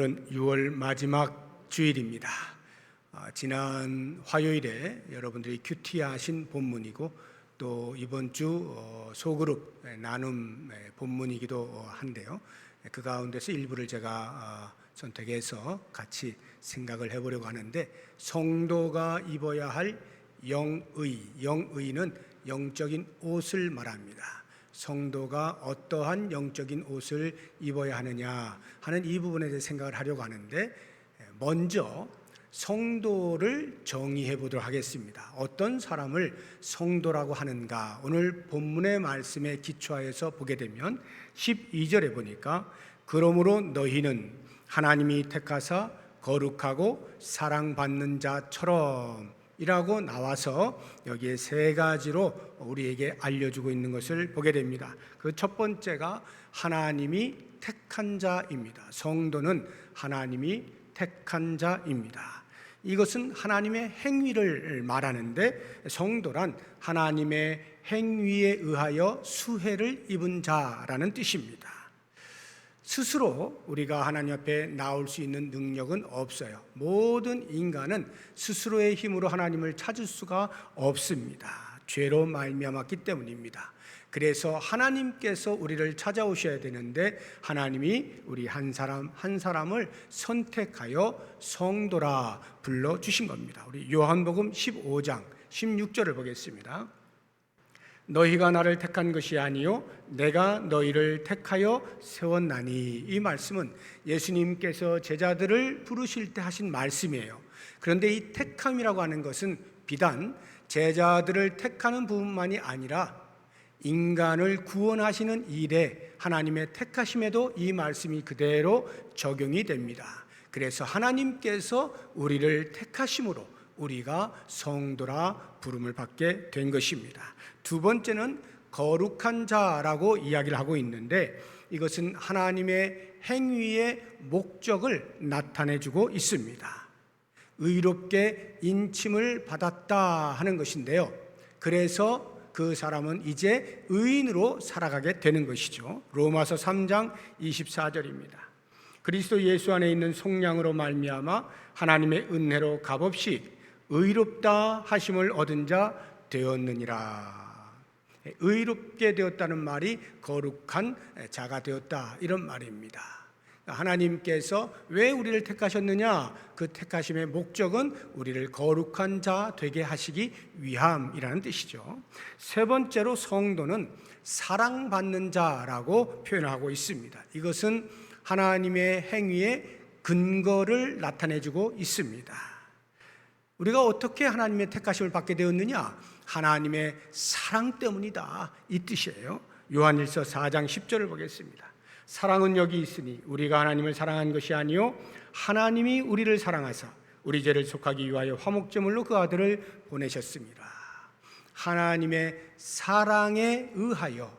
오늘은 6월 마지막 주일입니다. 지난 화요일에 여러분들이 큐티하신 본문이고 또 이번 주 소그룹 나눔 본문이기도 한데요. 그 가운데서 일부를 제가 선택해서 같이 생각을 해보려고 하는데, 성도가 입어야 할 영의는 영적인 옷을 말합니다. 성도가 어떠한 영적인 옷을 입어야 하느냐 하는 이 부분에 대해 생각을 하려고 하는데, 먼저 성도를 정의해 보도록 하겠습니다. 어떤 사람을 성도라고 하는가? 오늘 본문의 말씀에 기초하여서 보게 되면 12절에 보니까, 그러므로 너희는 하나님이 택하사 거룩하고 사랑받는 자처럼 이라고 나와서 여기에 세 가지로 우리에게 알려주고 있는 것을 보게 됩니다. 그 첫 번째가 하나님이 택한 자입니다. 성도는 하나님이 택한 자입니다. 이것은 하나님의 행위를 말하는데, 성도란 하나님의 행위에 의하여 수혜를 입은 자라는 뜻입니다. 스스로 우리가 하나님 앞에 나올 수 있는 능력은 없어요. 모든 인간은 스스로의 힘으로 하나님을 찾을 수가 없습니다. 죄로 말미암았기 때문입니다. 그래서 하나님께서 우리를 찾아오셔야 되는데, 하나님이 우리 한 사람 한 사람을 선택하여 성도라 불러주신 겁니다. 우리 요한복음 15장 16절을 보겠습니다. 너희가 나를 택한 것이 아니요 내가 너희를 택하여 세웠나니. 이 말씀은 예수님께서 제자들을 부르실 때 하신 말씀이에요. 그런데 이 택함이라고 하는 것은 비단 제자들을 택하는 부분만이 아니라 인간을 구원하시는 일에 하나님의 택하심에도 이 말씀이 그대로 적용이 됩니다. 그래서 하나님께서 우리를 택하심으로 우리가 성도라 부름을 받게 된 것입니다. 두 번째는 거룩한 자라고 이야기를 하고 있는데, 이것은 하나님의 행위의 목적을 나타내주고 있습니다. 의롭게 인침을 받았다 하는 것인데요, 그래서 그 사람은 이제 의인으로 살아가게 되는 것이죠. 로마서 3장 24절입니다. 그리스도 예수 안에 있는 속량으로 말미암아 하나님의 은혜로 값없이 의롭다 하심을 얻은 자 되었느니라. 의롭게 되었다는 말이 거룩한 자가 되었다, 이런 말입니다. 하나님께서 왜 우리를 택하셨느냐? 그 택하심의 목적은 우리를 거룩한 자 되게 하시기 위함이라는 뜻이죠. 세 번째로 성도는 사랑받는 자라고 표현하고 있습니다. 이것은 하나님의 행위의 근거를 나타내주고 있습니다. 우리가 어떻게 하나님의 택하심을 받게 되었느냐? 하나님의 사랑 때문이다, 이 뜻이에요. 요한일서 4장 10절을 보겠습니다. 사랑은 여기 있으니 우리가 하나님을 사랑한 것이 아니요 하나님이 우리를 사랑하사 우리 죄를 속하기 위하여 화목제물로 그 아들을 보내셨습니다. 하나님의 사랑에 의하여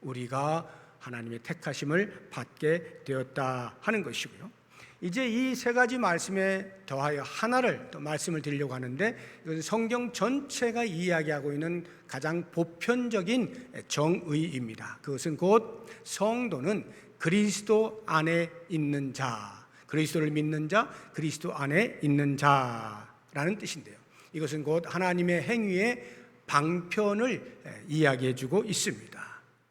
우리가 하나님의 택하심을 받게 되었다 하는 것이고요. 이제 이 세 가지 말씀에 더하여 하나를 또 말씀을 드리려고 하는데, 이것은 성경 전체가 이야기하고 있는 가장 보편적인 정의입니다. 그것은 곧 성도는 그리스도 안에 있는 자, 그리스도를 믿는 자, 그리스도 안에 있는 자라는 뜻인데요, 이것은 곧 하나님의 행위의 방편을 이야기해 주고 있습니다.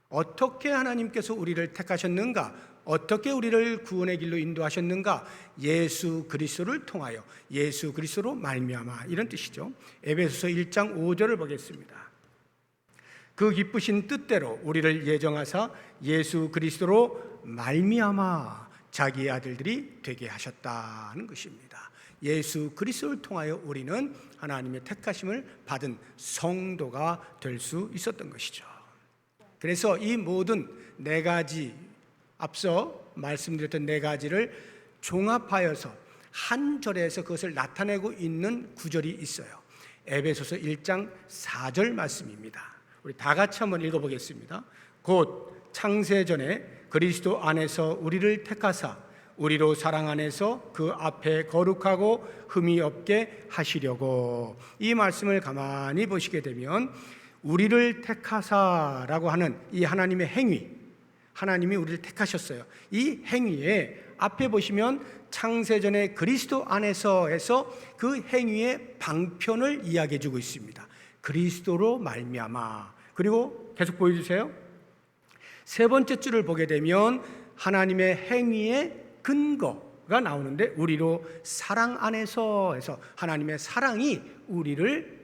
어떻게 하나님께서 우리를 택하셨는가? 어떻게 우리를 구원의 길로 인도하셨는가? 예수 그리스도를 통하여, 예수 그리스도로 말미암아, 이런 뜻이죠. 에베소서 1장 5절을 보겠습니다. 그 기쁘신 뜻대로 우리를 예정하사 예수 그리스도로 말미암아 자기의 아들들이 되게 하셨다는 것입니다. 예수 그리스도를 통하여 우리는 하나님의 택하심을 받은 성도가 될 수 있었던 것이죠. 그래서 이 모든 네 가지, 앞서 말씀드렸던 네 가지를 종합하여서 한 절에서 그것을 나타내고 있는 구절이 있어요. 에베소서 1장 4절 말씀입니다. 우리 다 같이 한번 읽어보겠습니다. 곧 창세전에 그리스도 안에서 우리를 택하사 우리로 사랑 안에서 그 앞에 거룩하고 흠이 없게 하시려고. 이 말씀을 가만히 보시게 되면 우리를 택하사라고 하는 이 하나님의 행위, 하나님이 우리를 택하셨어요. 이 행위에 앞에 보시면 창세전에 그리스도 안에서 해서 그 행위의 방편을 이야기해 주고 있습니다. 그리스도로 말미암아. 그리고 계속 보여주세요. 세 번째 줄을 보게 되면 하나님의 행위의 근거가 나오는데 우리로 사랑 안에서 해서 하나님의 사랑이 우리를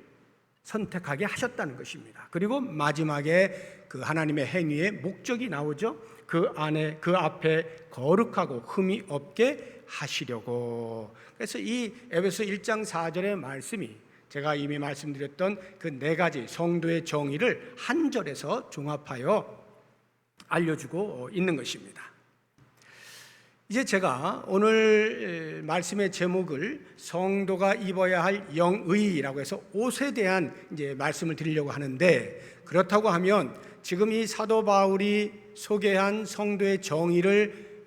선택하게 하셨다는 것입니다. 그리고 마지막에 그 하나님의 행위의 목적이 나오죠. 그 안에 그 앞에 거룩하고 흠이 없게 하시려고. 그래서 이 에베소 1장 4절의 말씀이 제가 이미 말씀드렸던 그 네 가지 성도의 정의를 한 절에서 종합하여 알려주고 있는 것입니다. 이제 제가 오늘 말씀의 제목을 성도가 입어야 할 영의라고 해서 옷에 대한 이제 말씀을 드리려고 하는데, 그렇다고 하면 지금 이 사도 바울이 소개한 성도의 정의를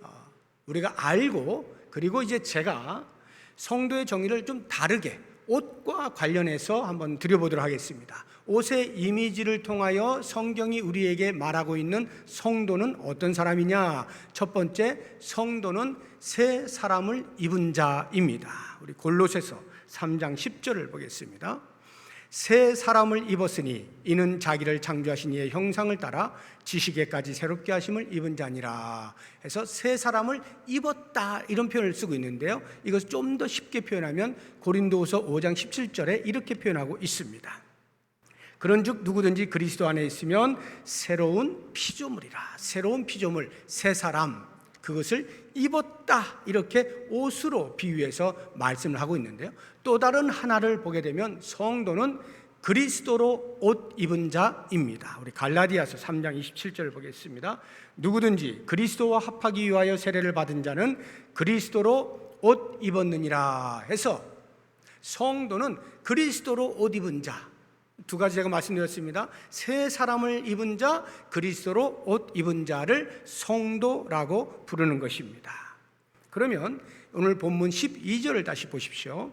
우리가 알고, 그리고 이제 제가 성도의 정의를 좀 다르게 옷과 관련해서 한번 드려보도록 하겠습니다. 옷의 이미지를 통하여 성경이 우리에게 말하고 있는 성도는 어떤 사람이냐? 첫 번째, 성도는 새 사람을 입은 자입니다. 우리 골로새서 3장 10절을 보겠습니다. 새 사람을 입었으니 이는 자기를 창조하신 이의 형상을 따라 지식에까지 새롭게 하심을 입은 자니라 해서 새 사람을 입었다, 이런 표현을 쓰고 있는데요, 이것을 좀 더 쉽게 표현하면 고린도후서 5장 17절에 이렇게 표현하고 있습니다. 그런즉 누구든지 그리스도 안에 있으면 새로운 피조물이라. 새로운 피조물, 새 사람, 그것을 입었다, 이렇게 옷으로 비유해서 말씀을 하고 있는데요, 또 다른 하나를 보게 되면 성도는 그리스도로 옷 입은 자입니다. 우리 갈라디아서 3장 27절을 보겠습니다. 누구든지 그리스도와 합하기 위하여 세례를 받은 자는 그리스도로 옷 입었느니라 해서 성도는 그리스도로 옷 입은 자, 두 가지 제가 말씀드렸습니다. 새 사람을 입은 자, 그리스도로 옷 입은 자를 성도라고 부르는 것입니다. 그러면 오늘 본문 12절을 다시 보십시오.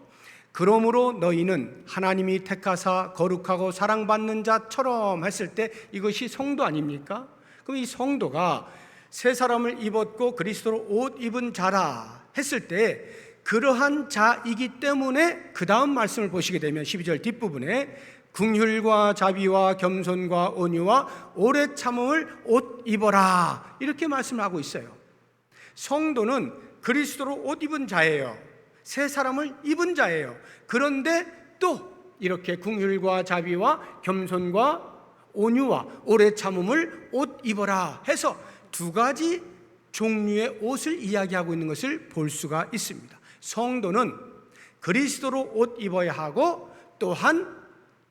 그러므로 너희는 하나님이 택하사 거룩하고 사랑받는 자처럼 했을 때 이것이 성도 아닙니까? 그럼 이 성도가 새 사람을 입었고 그리스도로 옷 입은 자라 했을 때 그러한 자이기 때문에 그 다음 말씀을 보시게 되면 12절 뒷부분에 긍휼과 자비와 겸손과 온유와 오래 참음을 옷 입어라, 이렇게 말씀을 하고 있어요. 성도는 그리스도로 옷 입은 자예요. 새 사람을 입은 자예요. 그런데 또 이렇게 긍휼과 자비와 겸손과 온유와 오래 참음을 옷 입어라 해서 두 가지 종류의 옷을 이야기하고 있는 것을 볼 수가 있습니다. 성도는 그리스도로 옷 입어야 하고, 또한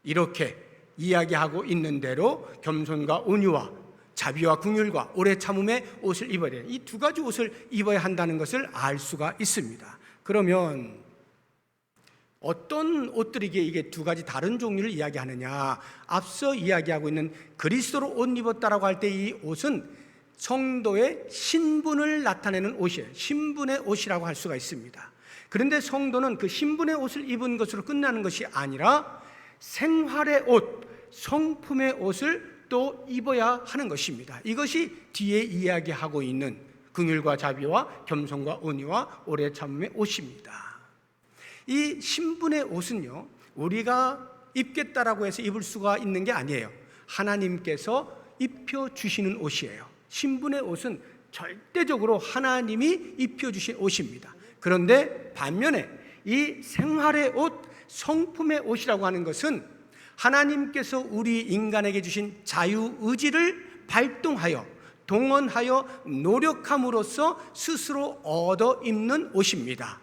이렇게 이야기하고 있는 대로 겸손과 온유와 자비와 긍휼과 오래 참음의 옷을 입어야 돼요. 이 두 가지 옷을 입어야 한다는 것을 알 수가 있습니다. 그러면 어떤 옷들이기에 이게 두 가지 다른 종류를 이야기하느냐? 앞서 이야기하고 있는 그리스도로 옷 입었다라고 할 때 이 옷은 성도의 신분을 나타내는 옷이에요. 신분의 옷이라고 할 수가 있습니다. 그런데 성도는 그 신분의 옷을 입은 것으로 끝나는 것이 아니라 생활의 옷, 성품의 옷을 또 입어야 하는 것입니다. 이것이 뒤에 이야기하고 있는 긍휼과 자비와 겸손과 온유와 오래 참음의 옷입니다. 이 신분의 옷은요, 우리가 입겠다라고 해서 입을 수가 있는 게 아니에요. 하나님께서 입혀주시는 옷이에요. 신분의 옷은 절대적으로 하나님이 입혀주신 옷입니다. 그런데 반면에 이 생활의 옷, 성품의 옷이라고 하는 것은 하나님께서 우리 인간에게 주신 자유의지를 발동하여 동원하여 노력함으로써 스스로 얻어 입는 옷입니다.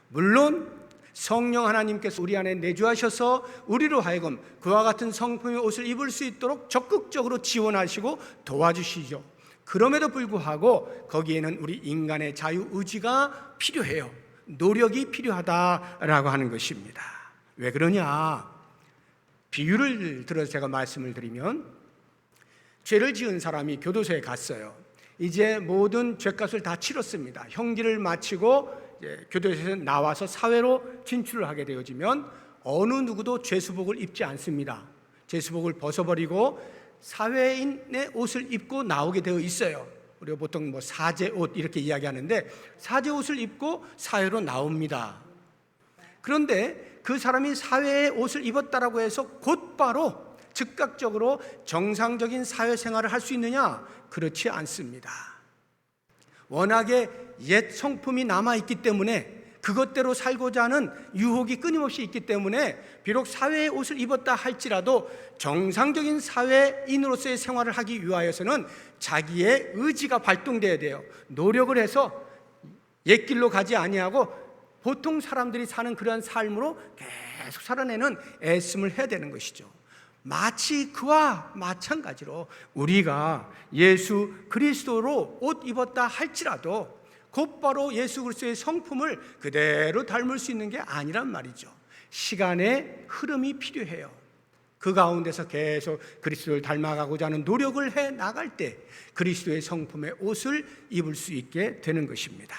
물론 성령 하나님께서 우리 안에 내주하셔서 우리로 하여금 그와 같은 성품의 옷을 입을 수 있도록 적극적으로 지원하시고 도와주시죠. 그럼에도 불구하고 거기에는 우리 인간의 자유의지가 필요해요. 노력이 필요하다라고 하는 것입니다. 왜 그러냐? 비유를 들어서 제가 말씀을 드리면, 죄를 지은 사람이 교도소에 갔어요. 이제 모든 죄값을 다 치렀습니다. 형기를 마치고 이제 교도소에서 나와서 사회로 진출을 하게 되어지면 어느 누구도 죄수복을 입지 않습니다. 죄수복을 벗어버리고 사회인의 옷을 입고 나오게 되어 있어요. 우리가 보통 뭐 사제 옷 이렇게 이야기하는데 사제 옷을 입고 사회로 나옵니다. 그런데 그 사람이 사회의 옷을 입었다라고 해서 곧바로 즉각적으로 정상적인 사회생활을 할 수 있느냐? 그렇지 않습니다. 워낙에 옛 성품이 남아있기 때문에 그것대로 살고자 하는 유혹이 끊임없이 있기 때문에 비록 사회의 옷을 입었다 할지라도 정상적인 사회인으로서의 생활을 하기 위하여서는 자기의 의지가 발동돼야 돼요. 노력을 해서 옛 길로 가지 아니하고 보통 사람들이 사는 그러한 삶으로 계속 살아내는 애씀을 해야 되는 것이죠. 마치 그와 마찬가지로 우리가 예수 그리스도로 옷 입었다 할지라도 곧바로 예수 그리스도의 성품을 그대로 닮을 수 있는 게 아니란 말이죠. 시간의 흐름이 필요해요. 그 가운데서 계속 그리스도를 닮아가고자 하는 노력을 해 나갈 때 그리스도의 성품의 옷을 입을 수 있게 되는 것입니다.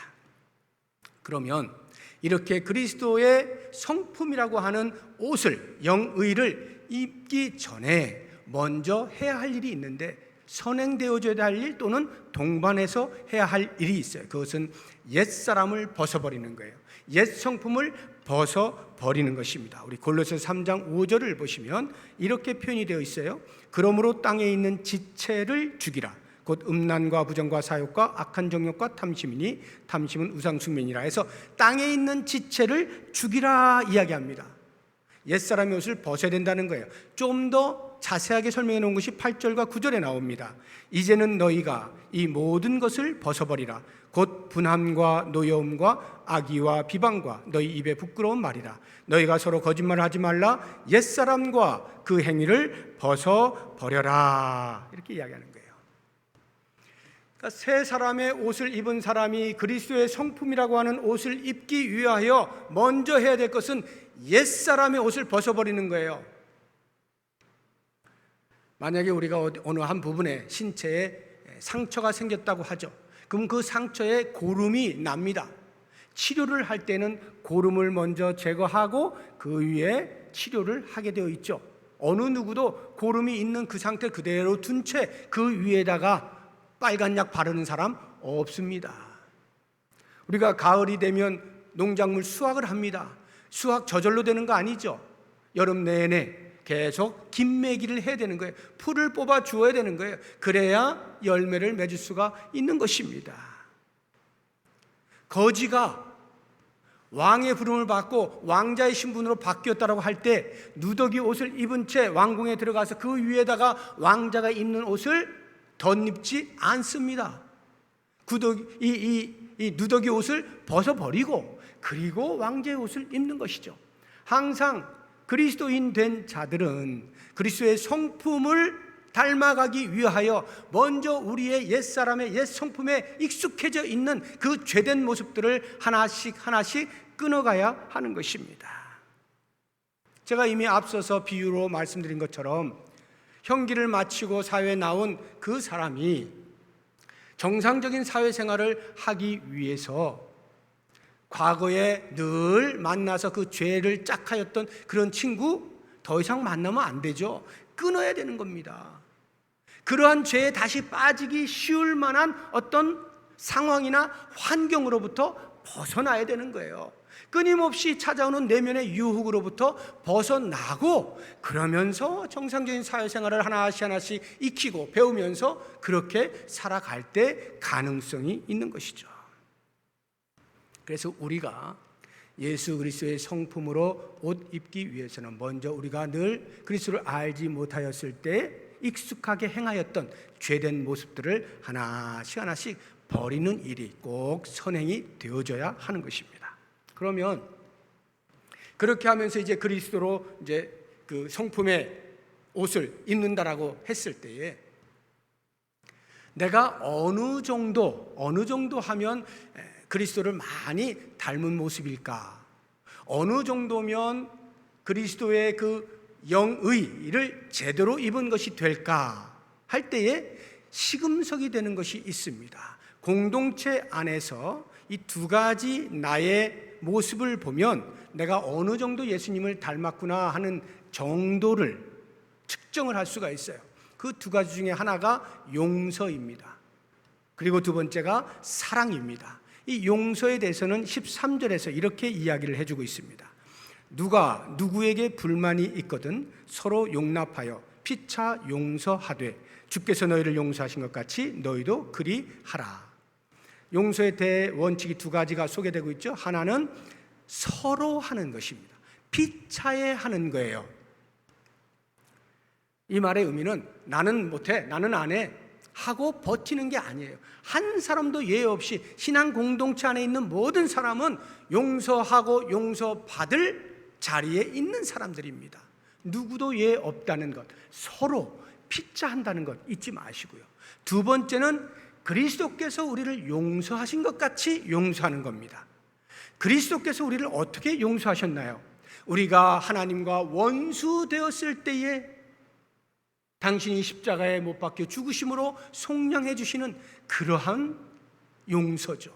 그러면 이렇게 그리스도의 성품이라고 하는 옷을, 영의를 입기 전에 먼저 해야 할 일이 있는데, 선행되어져야 할 일 또는 동반해서 해야 할 일이 있어요. 그것은 옛사람을 벗어버리는 거예요. 옛 성품을 벗어버리는 것입니다. 우리 골로새서 3장 5절을 보시면 이렇게 표현이 되어 있어요. 그러므로 땅에 있는 지체를 죽이라. 곧 음란과 부정과 사욕과 악한 정욕과 탐심이니 탐심은 우상숭배니라 해서 땅에 있는 지체를 죽이라 이야기합니다. 옛사람의 옷을 벗어야 된다는 거예요. 좀 더 자세하게 설명해 놓은 것이 8절과 9절에 나옵니다. 이제는 너희가 이 모든 것을 벗어버리라. 곧 분함과 노여움과 악의와 비방과 너희 입에 부끄러운 말이라. 너희가 서로 거짓말을 하지 말라. 옛사람과 그 행위를 벗어버려라. 이렇게 이야기하는 거예요. 그러니까 새 사람의 옷을 입은 사람이 그리스도의 성품이라고 하는 옷을 입기 위하여 먼저 해야 될 것은 옛사람의 옷을 벗어버리는 거예요. 만약에 우리가 어느 한 부분에 신체에 상처가 생겼다고 하죠. 그럼 그 상처에 고름이 납니다. 치료를 할 때는 고름을 먼저 제거하고 그 위에 치료를 하게 되어 있죠. 어느 누구도 고름이 있는 그 상태 그대로 둔 채 그 위에다가 빨간 약 바르는 사람 없습니다. 우리가 가을이 되면 농작물 수확을 합니다. 수확 저절로 되는 거 아니죠. 여름 내내 계속 김매기를 해야 되는 거예요. 풀을 뽑아 주어야 되는 거예요. 그래야 열매를 맺을 수가 있는 것입니다. 거지가 왕의 부름을 받고 왕자의 신분으로 바뀌었다고 할 때 누더기 옷을 입은 채 왕궁에 들어가서 그 위에다가 왕자가 입는 옷을 덧입지 않습니다. 이 누더기 옷을 벗어버리고 그리고 왕자의 옷을 입는 것이죠. 항상 그리스도인 된 자들은 그리스도의 성품을 닮아가기 위하여 먼저 우리의 옛사람의 옛 성품에 익숙해져 있는 그 죄된 모습들을 하나씩 끊어가야 하는 것입니다. 제가 이미 앞서서 비유로 말씀드린 것처럼 형기를 마치고 사회에 나온 그 사람이 정상적인 사회생활을 하기 위해서 과거에 늘 만나서 그 죄를 짝하였던 그런 친구 더 이상 만나면 안 되죠. 끊어야 되는 겁니다. 그러한 죄에 다시 빠지기 쉬울 만한 어떤 상황이나 환경으로부터 벗어나야 되는 거예요. 끊임없이 찾아오는 내면의 유혹으로부터 벗어나고 그러면서 정상적인 사회생활을 하나씩 익히고 배우면서 그렇게 살아갈 때 가능성이 있는 것이죠. 그래서 우리가 예수 그리스도의 성품으로 옷 입기 위해서는 먼저 우리가 늘 그리스도를 알지 못하였을 때 익숙하게 행하였던 죄된 모습들을 하나씩 버리는 일이 꼭 선행이 되어져야 하는 것입니다. 그러면 그렇게 하면서 이제 그리스도로 이제 그 성품의 옷을 입는다라고 했을 때에 내가 어느 정도 하면 그리스도를 많이 닮은 모습일까? 어느 정도면 그리스도의 그 영의를 제대로 입은 것이 될까? 할 때에 시금석이 되는 것이 있습니다. 공동체 안에서 이 두 가지 나의 모습을 보면 내가 어느 정도 예수님을 닮았구나 하는 정도를 측정을 할 수가 있어요. 그 두 가지 중에 하나가 용서입니다. 그리고 두 번째가 사랑입니다. 이 용서에 대해서는 13절에서 이렇게 이야기를 해주고 있습니다. 누가 누구에게 불만이 있거든 서로 용납하여 피차 용서하되 주께서 너희를 용서하신 것 같이 너희도 그리 하라. 용서의 대원칙이 두 가지가 소개되고 있죠. 하나는 서로 하는 것입니다. 피차에 하는 거예요. 이 말의 의미는 나는 못해, 나는 안 해 하고 버티는 게 아니에요. 한 사람도 예외 없이 신앙 공동체 안에 있는 모든 사람은 용서하고 용서받을 자리에 있는 사람들입니다. 누구도 예외 없다는 것, 서로 피차한다는 것 잊지 마시고요. 두 번째는 그리스도께서 우리를 용서하신 것 같이 용서하는 겁니다. 그리스도께서 우리를 어떻게 용서하셨나요? 우리가 하나님과 원수 되었을 때에 당신이 십자가에 못 박혀 죽으심으로 속량해 주시는 그러한 용서죠.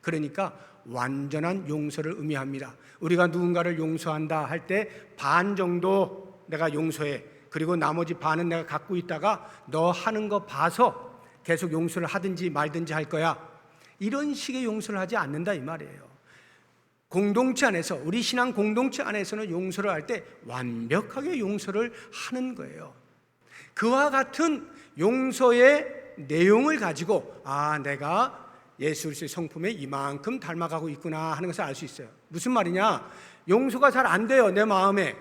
그러니까 완전한 용서를 의미합니다. 우리가 누군가를 용서한다 할 때 반 정도 내가 용서해, 그리고 나머지 반은 내가 갖고 있다가 너 하는 거 봐서 계속 용서를 하든지 말든지 할 거야, 이런 식의 용서를 하지 않는다 이 말이에요. 공동체 안에서, 우리 신앙 공동체 안에서는 용서를 할 때 완벽하게 용서를 하는 거예요. 그와 같은 용서의 내용을 가지고 내가 예수 그리스도의 성품에 이만큼 닮아가고 있구나 하는 것을 알 수 있어요. 무슨 말이냐? 용서가 잘 안 돼요, 내 마음에.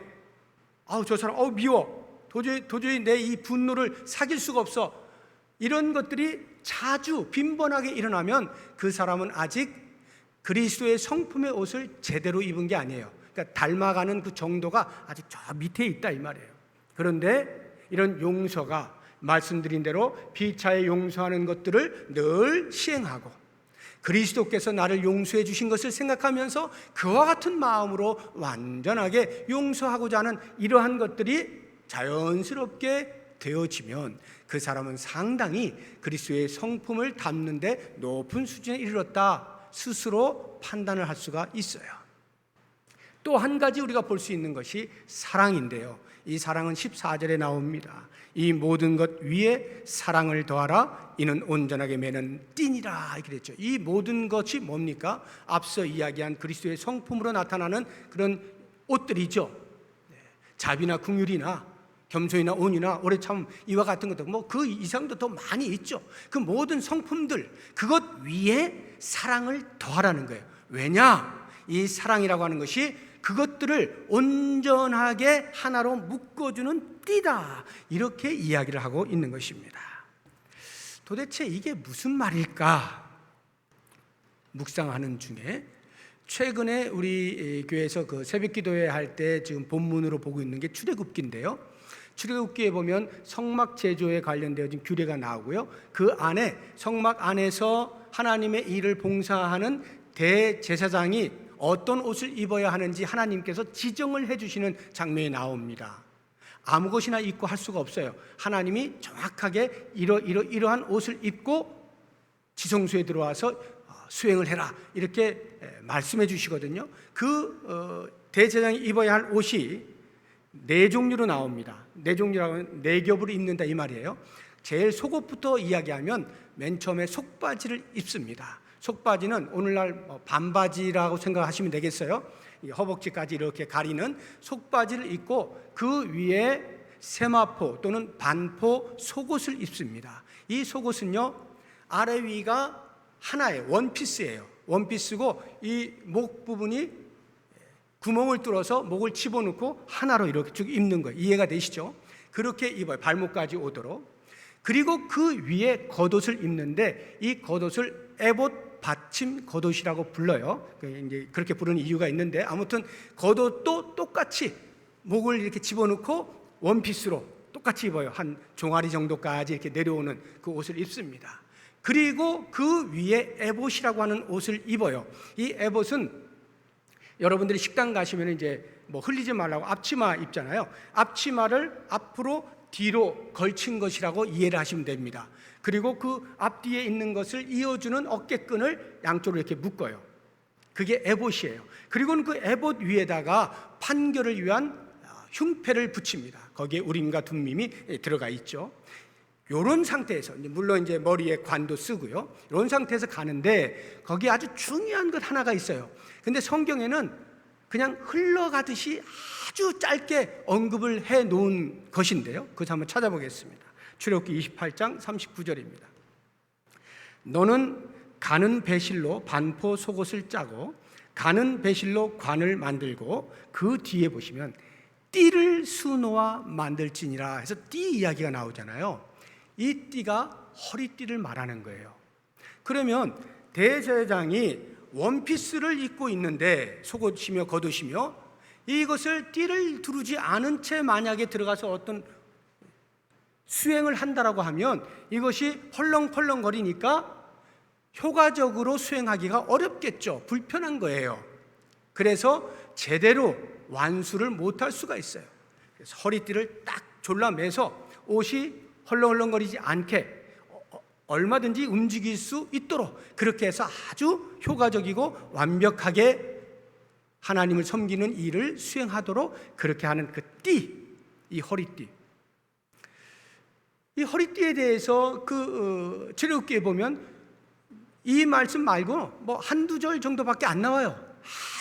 저 사람 미워, 도저히 내 이 분노를 사귈 수가 없어. 이런 것들이 자주 빈번하게 일어나면 그 사람은 아직 그리스도의 성품의 옷을 제대로 입은 게 아니에요. 그러니까 닮아가는 그 정도가 아직 저 밑에 있다 이 말이에요. 그런데 이런 용서가 말씀드린 대로 피차에 용서하는 것들을 늘 시행하고 그리스도께서 나를 용서해 주신 것을 생각하면서 그와 같은 마음으로 완전하게 용서하고자 하는 이러한 것들이 자연스럽게 되어지면 그 사람은 상당히 그리스도의 성품을 담는 데 높은 수준에 이르렀다 스스로 판단을 할 수가 있어요. 또 한 가지 우리가 볼 수 있는 것이 사랑인데요, 이 사랑은 14절에 나옵니다. 이 모든 것 위에 사랑을 더하라, 이는 온전하게 매는 띠니라 이렇게 됐죠. 이 모든 것이 뭡니까? 앞서 이야기한 그리스도의 성품으로 나타나는 그런 옷들이죠. 자비나 긍휼이나 겸손이나 온유나 오래 참 이와 같은 것도 그 이상도 더 많이 있죠. 그 모든 성품들, 그것 위에 사랑을 더하라는 거예요. 왜냐? 이 사랑이라고 하는 것이 그것들을 온전하게 하나로 묶어주는 띠다, 이렇게 이야기를 하고 있는 것입니다. 도대체 이게 무슨 말일까? 묵상하는 중에 최근에 우리 교회에서 그 새벽기도회 할 때 지금 본문으로 보고 있는 게 출애굽기인데요, 출애굽기에 보면 성막 제조에 관련되어진 규례가 나오고요, 그 안에 성막 안에서 하나님의 일을 봉사하는 대제사장이 어떤 옷을 입어야 하는지 하나님께서 지정을 해주시는 장면이 나옵니다. 아무 것이나 입고 할 수가 없어요. 하나님이 정확하게 이러한 옷을 입고 지성소에 들어와서 수행을 해라, 이렇게 말씀해 주시거든요. 그 대제사장이 입어야 할 옷이 네 종류로 나옵니다. 네 종류라고 하면 네 겹으로 입는다 이 말이에요. 제일 속옷부터 이야기하면 맨 처음에 속바지를 입습니다. 속바지는 오늘날 반바지라고 생각하시면 되겠어요. 허벅지까지 이렇게 가리는 속바지를 입고 그 위에 세마포 또는 반포 속옷을 입습니다. 이 속옷은요, 아래 위가 하나의 원피스예요. 원피스고 이 목 부분이 구멍을 뚫어서 목을 집어넣고 하나로 이렇게 쭉 입는 거예요. 이해가 되시죠? 그렇게 입어요, 발목까지 오도록. 그리고 그 위에 겉옷을 입는데 이 겉옷을 에봇 받침 겉옷이라고 불러요. 이제 그렇게 부르는 이유가 있는데, 아무튼 겉옷도 똑같이 목을 이렇게 집어넣고 원피스로 똑같이 입어요. 한 종아리 정도까지 이렇게 내려오는 그 옷을 입습니다. 그리고 그 위에 에봇이라고 하는 옷을 입어요. 이 에봇은 여러분들이 식당 가시면 이제 흘리지 말라고 앞치마 입잖아요. 앞치마를 앞으로 뒤로 걸친 것이라고 이해를 하시면 됩니다. 그리고 그 앞뒤에 있는 것을 이어주는 어깨끈을 양쪽으로 이렇게 묶어요. 그게 에봇이에요. 그리고는 그 에봇 위에다가 판결을 위한 흉패를 붙입니다. 거기에 우림과 둠밈이 들어가 있죠. 이런 상태에서, 물론 이제 머리에 관도 쓰고요, 이런 상태에서 가는데 거기에 아주 중요한 것 하나가 있어요. 근데 성경에는 그냥 흘러가듯이 아주 짧게 언급을 해 놓은 것인데요, 그것을 한번 찾아보겠습니다. 출애굽기 28장 39절입니다. 너는 가는 배실로 반포 속옷을 짜고 가는 배실로 관을 만들고 그 뒤에 보시면 띠를 수놓아 만들지니라 해서 띠 이야기가 나오잖아요. 이 띠가 허리띠를 말하는 거예요. 그러면 대제사장이 원피스를 입고 있는데, 속옷이며 겉옷이며, 이것을 띠를 두르지 않은 채 만약에 들어가서 어떤 수행을 한다라고 하면 이것이 헐렁펄렁거리니까 효과적으로 수행하기가 어렵겠죠. 불편한 거예요. 그래서 제대로 완수를 못할 수가 있어요. 그래서 허리띠를 딱 졸라매서 옷이 헐렁헐렁거리지 않게 얼마든지 움직일 수 있도록 그렇게 해서 아주 효과적이고 완벽하게 하나님을 섬기는 일을 수행하도록 그렇게 하는 그 띠, 이 허리띠. 이 허리띠에 대해서 출애굽기에 보면 이 말씀 말고 뭐 한두 절 정도밖에 안 나와요.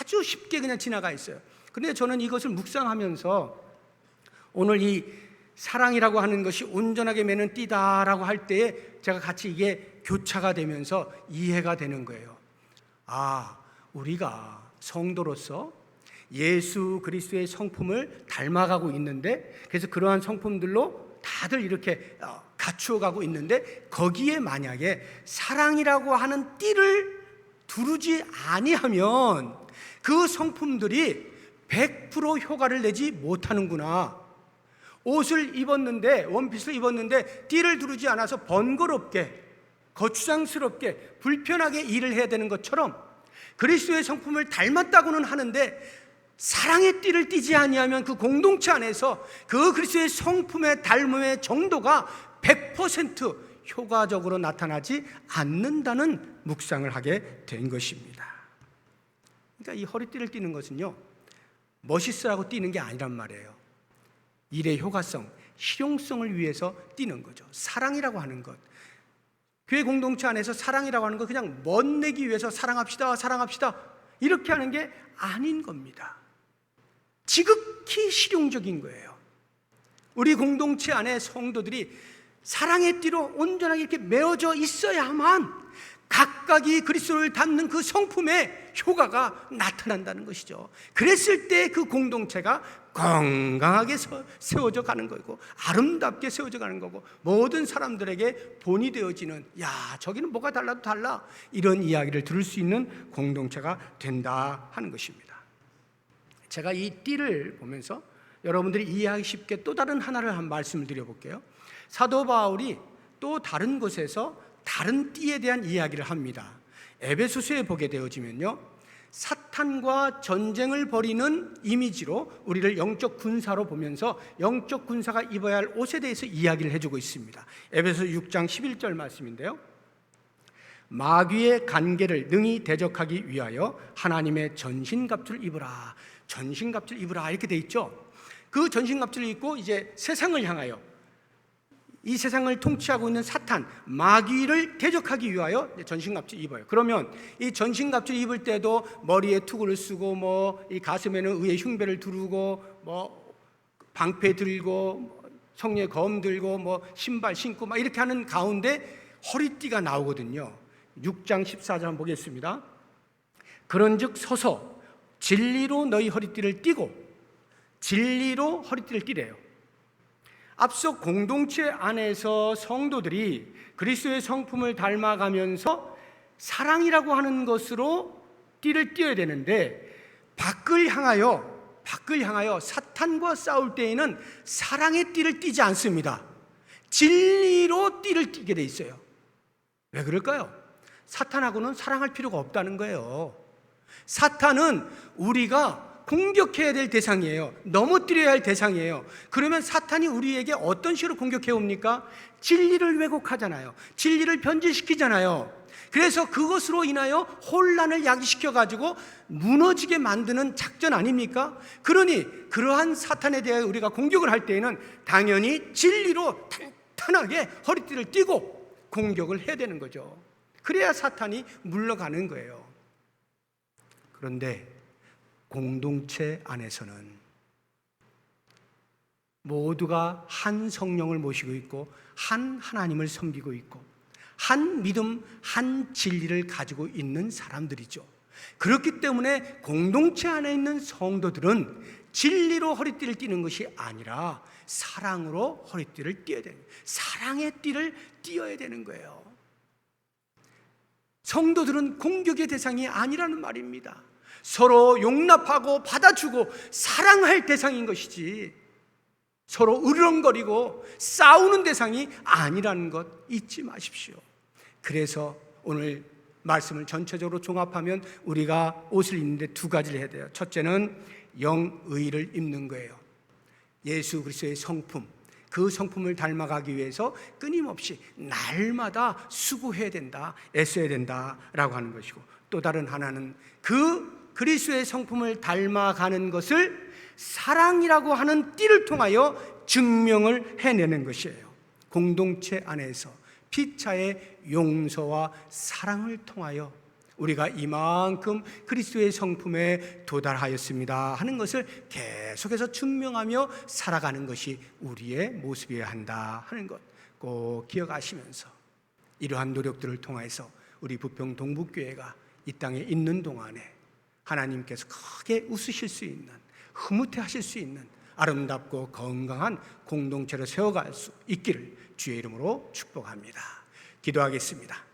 아주 쉽게 그냥 지나가 있어요. 그런데 저는 이것을 묵상하면서 오늘 이 사랑이라고 하는 것이 온전하게 매는 띠다라고 할 때에 제가 같이 이게 교차가 되면서 이해가 되는 거예요. 아, 우리가 성도로서 예수 그리스도의 성품을 닮아가고 있는데, 그래서 그러한 성품들로 다들 이렇게 갖추어가고 있는데, 거기에 만약에 사랑이라고 하는 띠를 두르지 아니하면 그 성품들이 100% 효과를 내지 못하는구나. 옷을 입었는데, 원피스를 입었는데 띠를 두르지 않아서 번거롭게, 거추장스럽게, 불편하게 일을 해야 되는 것처럼 그리스도의 성품을 닮았다고는 하는데 사랑의 띠를 띠지 아니하면 그 공동체 안에서 그 그리스도의 성품의 닮음의 정도가 100% 효과적으로 나타나지 않는다는 묵상을 하게 된 것입니다. 그러니까 이 허리띠를 띠는 것은요, 멋있으라고 띠는 게 아니란 말이에요. 일의 효과성, 실용성을 위해서 띠는 거죠. 사랑이라고 하는 것, 교회 공동체 안에서 사랑이라고 하는 것, 그냥 멋내기 위해서 사랑합시다, 사랑합시다 이렇게 하는 게 아닌 겁니다. 지극히 실용적인 거예요. 우리 공동체 안에 성도들이 사랑의 띠로 온전하게 이렇게 메어져 있어야만 각각이 그리스도를 닮는 그 성품의 효과가 나타난다는 것이죠. 그랬을 때 그 공동체가 건강하게 세워져 가는 거고, 아름답게 세워져 가는 거고, 모든 사람들에게 본이 되어지는, 야, 저기는 뭐가 달라도 달라, 이런 이야기를 들을 수 있는 공동체가 된다 하는 것입니다. 제가 이 띠를 보면서 여러분들이 이해하기 쉽게 또 다른 하나를 한 말씀을 드려볼게요. 사도 바울이 또 다른 곳에서 다른 띠에 대한 이야기를 합니다. 에베소서에 보게 되어지면요, 사탄과 전쟁을 벌이는 이미지로 우리를 영적 군사로 보면서 영적 군사가 입어야 할 옷에 대해서 이야기를 해주고 있습니다. 에베소서 6장 11절 말씀인데요, 마귀의 간계를 능히 대적하기 위하여 하나님의 전신갑주를 입으라, 전신갑주를 입으라 이렇게 돼 있죠. 그 전신갑주를 입고 이제 세상을 향하여, 이 세상을 통치하고 있는 사탄, 마귀를 대적하기 위하여 전신갑주를 입어요. 그러면 이 전신갑주를 입을 때도 머리에 투구를 쓰고, 뭐 이 가슴에는 의의 흉배를 두르고, 뭐 방패 들고, 성령의 검 들고, 뭐 신발 신고 막 이렇게 하는 가운데 허리띠가 나오거든요. 6장 14절 한번 보겠습니다. 그런즉 서서 진리로 너희 허리띠를 띠고, 진리로 허리띠를 띠래요. 앞서 공동체 안에서 성도들이 그리스도의 성품을 닮아가면서 사랑이라고 하는 것으로 띠를 띠어야 되는데, 밖을 향하여 사탄과 싸울 때에는 사랑의 띠를 띠지 않습니다. 진리로 띠를 띠게 돼 있어요. 왜 그럴까요? 사탄하고는 사랑할 필요가 없다는 거예요. 사탄은 우리가 공격해야 될 대상이에요. 넘어뜨려야 할 대상이에요. 그러면 사탄이 우리에게 어떤 식으로 공격해 옵니까? 진리를 왜곡하잖아요. 진리를 변질시키잖아요. 그래서 그것으로 인하여 혼란을 야기시켜가지고 무너지게 만드는 작전 아닙니까? 그러니 그러한 사탄에 대해 우리가 공격을 할 때에는 당연히 진리로 단단하게 허리띠를 띠고 공격을 해야 되는 거죠. 그래야 사탄이 물러가는 거예요. 그런데 공동체 안에서는 모두가 한 성령을 모시고 있고 한 하나님을 섬기고 있고 한 믿음, 한 진리를 가지고 있는 사람들이죠. 그렇기 때문에 공동체 안에 있는 성도들은 진리로 허리띠를 띠는 것이 아니라 사랑으로 허리띠를 띠어야 되는 거예요. 사랑의 띠를 띠어야 되는 거예요. 성도들은 공격의 대상이 아니라는 말입니다. 서로 용납하고 받아주고 사랑할 대상인 것이지 서로 으르렁거리고 싸우는 대상이 아니라는 것 잊지 마십시오. 그래서 오늘 말씀을 전체적으로 종합하면 우리가 옷을 입는데 두 가지를 해야 돼요. 첫째는 영의를 입는 거예요. 예수 그리스도의 성품, 그 성품을 닮아가기 위해서 끊임없이 날마다 수고해야 된다, 애써야 된다라고 하는 것이고, 또 다른 하나는 그 그리스도의 성품을 닮아가는 것을 사랑이라고 하는 띠를 통하여 증명을 해내는 것이에요. 공동체 안에서 피차의 용서와 사랑을 통하여 우리가 이만큼 그리스도의 성품에 도달하였습니다 하는 것을 계속해서 증명하며 살아가는 것이 우리의 모습이어야 한다 하는 것 꼭 기억하시면서 이러한 노력들을 통해서 우리 부평 동북교회가 이 땅에 있는 동안에 하나님께서 크게 웃으실 수 있는, 흐뭇해 하실 수 있는 아름답고 건강한 공동체를 세워갈 수 있기를 주의 이름으로 축복합니다. 기도하겠습니다.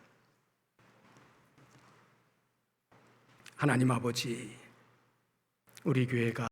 하나님 아버지, 우리 교회가